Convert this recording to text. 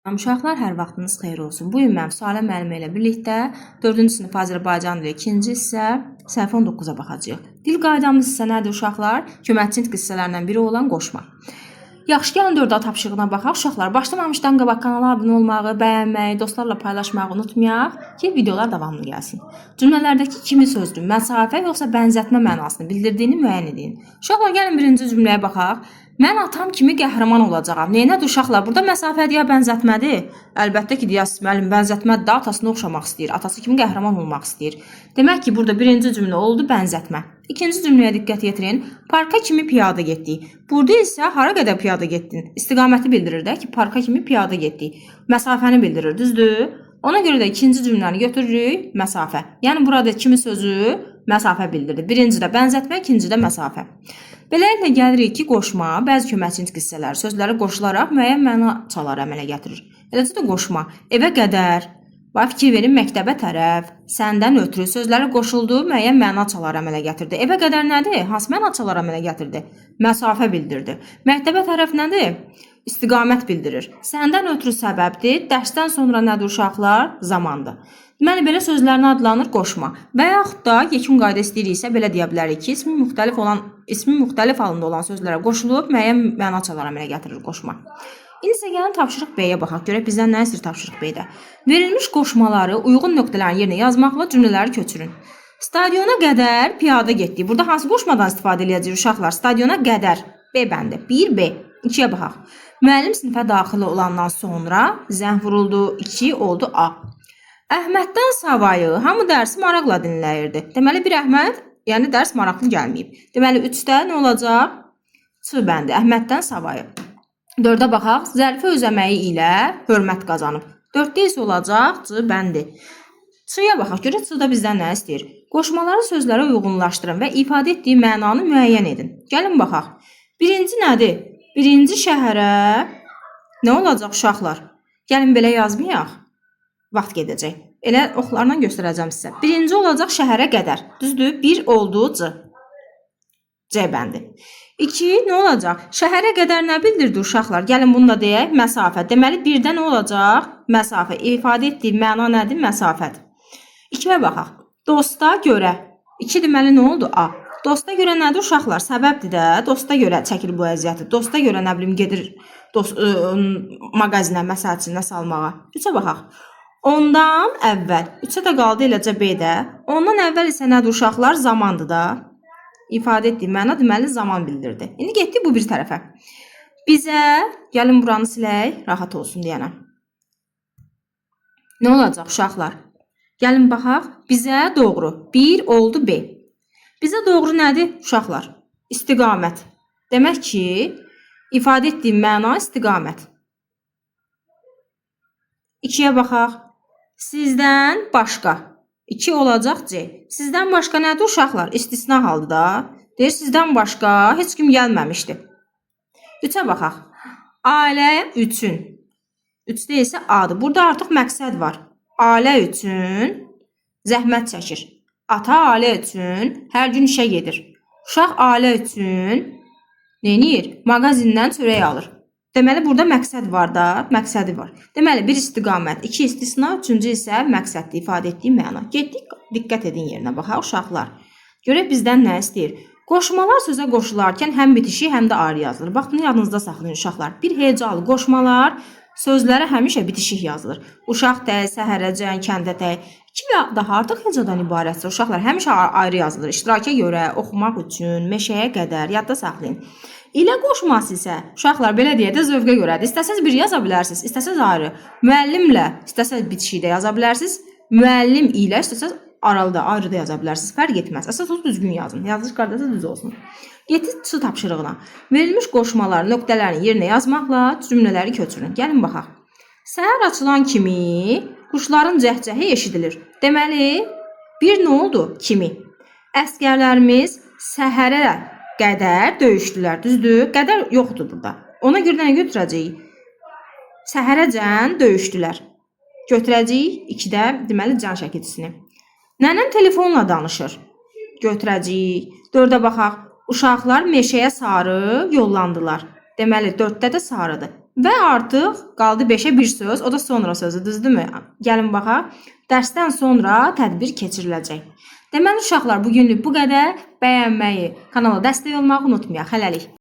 Uşaqlar, hər vaxtınız xeyir olsun. Bu gün mən Salə müəllimə ilə birlikdə 4-cü sinif Azərbaycan dili 2-ci hissə səhifə 19-a baxacağıq. Dil qaydamız isə nədir uşaqlar? Köməkçi nitq hissələrindən biri olan qoşma. Yaxşı, gəlin 4A tapşırığına baxaq. Uşaqlar, başlamamışdan qabaq kanala abunə olmağı, bəyənməyi, dostlarla paylaşmağı unutmayaq ki, videolar davamlı gəlsin. Cümlələrdəki kimi sözdür, məsafə yoxsa bənzətmə mənasını bildirdiyini müəyyən edin. Uşaqlar, gəlin birinci cümləyə baxaq. Mən atam kimi qəhrəman olacağam. Neynədir uşaqlar? Burada məsafədir ya bənzətmədir? Əlbəttə ki, deyəsiz, müəllim, bənzətmədir də atasına oxşamaq istəyir. Atası kimi qəhrəman olmaq istəyir. Demək ki, burada birinci cümlə oldu bənzətmə. İkinci cümləyə diqqət yetirin. Parka kimi piyada getdik. Burada isə hara qədər piyada getdin? İstiqaməti bildirir də ki, parka kimi piyada getdik. Məsafəni bildirir, düzdür? Ona görə də ikinci cümləni götürürük, məsafə. Yəni burada kimi sözü məsafə bildirir. Birincidə bənzətmə, ikincidə məsafə. Beləliklə gəlirik ki, qoşma bəzi köməkçi nitq hissələri sözləri qoşularaq müəyyən məna çalar əmələ gətirir. Eləcə də qoşma evə qədər, fikir verin, məktəbə tərəf, səndən ötürü sözləri qoşulduğu müəyyən məna çalar əmələ gətirdi. Evə qədər nədir? Hansı məna çalar əmələ gətirdi? Məsafə bildirdi. Məktəbə tərəf nədir? İstiqamət bildirir. Səndən ötürü səbəbdir. Dərsdən sonra nədir uşaqlar? Zamandır. Deməli, belə sözlərin adlanır qoşma. Və yaxud da yekun qayda istəyiriksə belə deyə bilərik ki, ismi müxtəlif halında olan sözlərə qoşulub müəyyən məna çalar əmələ gətirir qoşma. İndi isə gəlin tapşırıq B-yə baxaq. Görək bizdən nə istəyir tapşırıq B-də. Verilmiş qoşmaları uyğun nöqtələrin yerinə yazmaqla cümlələri köçürün. Stadiona qədər piyada getdik. Burada hansı qoşmadan istifadə edəcəyik uşaqlar? Stadiona qədər. B bəndi. 1B. 2-yə baxaq. Müəllim sinifə daxil olandan sonra zəng vuruldu. 2 oldu A. Əhməddən savayı hamı dərsi maraqla dinləyirdi. Deməli, bir Əhməd, yəni dərs maraqlı gəlməyib. Deməli, 3-də nə olacaq? C bəndi. Əhməddən savayı. 4-ə baxaq. Zərifə öz əməyi ilə hörmət qazanıb. 4-də isə olacaq C bəndi. C-yə baxaq. Görək C-də bizdən nə istəyir? Qoşmaları sözlərə uyğunlaşdırın və ifadə etdiyi mənanı müəyyən edin. Gəlin baxaq. Birinci nədir? Birinci şəhərə nə olacaq uşaqlar? Gəlin belə yazmayaq. Vaxt gedəcək. Elə oxlarla göstərəcəm sizə. Birinci olacaq şəhərə qədər. Düzdür? 1 oldu C. C bəndi. 2 nə olacaq? Şəhərə qədər nə bildirdi uşaqlar? Gəlin bunu da deyək. Məsafə. Deməli 1-də nə olacaq? Məsafə. İfadə etdiyi məna nədir? Məsafədir. 2-yə baxaq. Dosta görə. 2 deməli nə oldu? A. Dosta görə nədir uşaqlar? Səbəbdir də. Dosta görə çəkir bu əziyyəti. Dosta görə nə bilim gedir mağazinə, məsəlçinə salmağa. 3-ə baxaq. Ondan əvvəl. 3-ə də qaldı eləcə B-də. Ondan əvvəl isə nədir uşaqlar? Zamandır da. İfadə etdiyi məna deməli zaman bildirdi. İndi getdik bu bir tərəfə. Bizə, gəlin buranı silək, rahat olsun deyənə. Nə olacaq uşaqlar? Gəlin baxaq. Bizə doğru. 1 oldu B. Bizə doğru nədir uşaqlar? İstiqamət. Demək ki, ifadə etdiyi məna istiqamət. 2-yə baxaq. Sizdən başqa. 2 olacaq C. Sizdən başqa nədir uşaqlar? İstisna haldır da. Deyir, sizdən başqa heç kim gəlməmişdi. 3-ə baxaq. Ailə üçün. 3-də isə A-dır. Burada artıq məqsəd var. Ailə üçün zəhmət çəkir. Ata ailə üçün hər gün işə gedir. Uşaq ailə üçün neynir? Mağazindən çörək alır. Deməli, burada məqsəd var da, məqsədi var. Deməli, 1 istiqamət, 2 istisna, 3-cü isə məqsədli ifadə etdiyi məna. Getdik, diqqət edin yerinə baxaq uşaqlar. Görək bizdən nə istəyir? Qoşmalar sözə qoşularkən həm bitişik, həm də ayrı yazılır. Bax, bunu yadınızda saxlayın uşaqlar. Bir hecalı qoşmalar sözlərə həmişə bitişik yazılır. Uşaq dəy, səhərəcən, kəndə dəy. 2 və daha artıq hecadan ibarətdir. Uşaqlar həmişə ayrı yazılır. İştiraka görə, oxumaq üçün, meşəyə qədər, yadda saxlayın. İlə qoşması isə uşaqlar belə deyə də zövqə görədir. İstəsəz bir yaza bilərsiniz, istəsəz ayrı. Müəllimlə istəsəz bitişikdə yaza bilərsiniz. Müəllim ilə istəsəz aralıda, ayrıda yaza bilərsiniz. Fərq etməz. Əsas o düzgün yazın. Yazılış qaydası düz olsun. Getdik C tapşırığına. Verilmiş qoşmalar nöqtələrin yerinə yazmaqla cümlələri köçürün. Gəlin baxaq. Səhər açılan kimi quşların cəhcəhi eşidilir. Deməli, bir nə oldu? Kimi. Əsgərlərimiz səhərə qədər döyüşdülər. Düzdür? Qədər yoxdur burada. Ona görə nə götürəcəyik? Səhərəcən döyüşdülər. Götürəcəyik 2-də deməli can şəkilçisini. Nənəm telefonla danışır. Götürəcəyik. 4-ə baxaq. Uşaqlar meşəyə sarı yollandılar. Deməli 4-də də sarıdır. Və artıq qaldı 5-ə bir söz, o da sonra sözü, düzdürmü? Gəlin baxaq. Dərsdən sonra tədbir keçiriləcək. Deməli uşaqlar, bu günlük bu qədər. Bəyənməyi, kanala dəstək olmağı unutmayaq. Hələlik.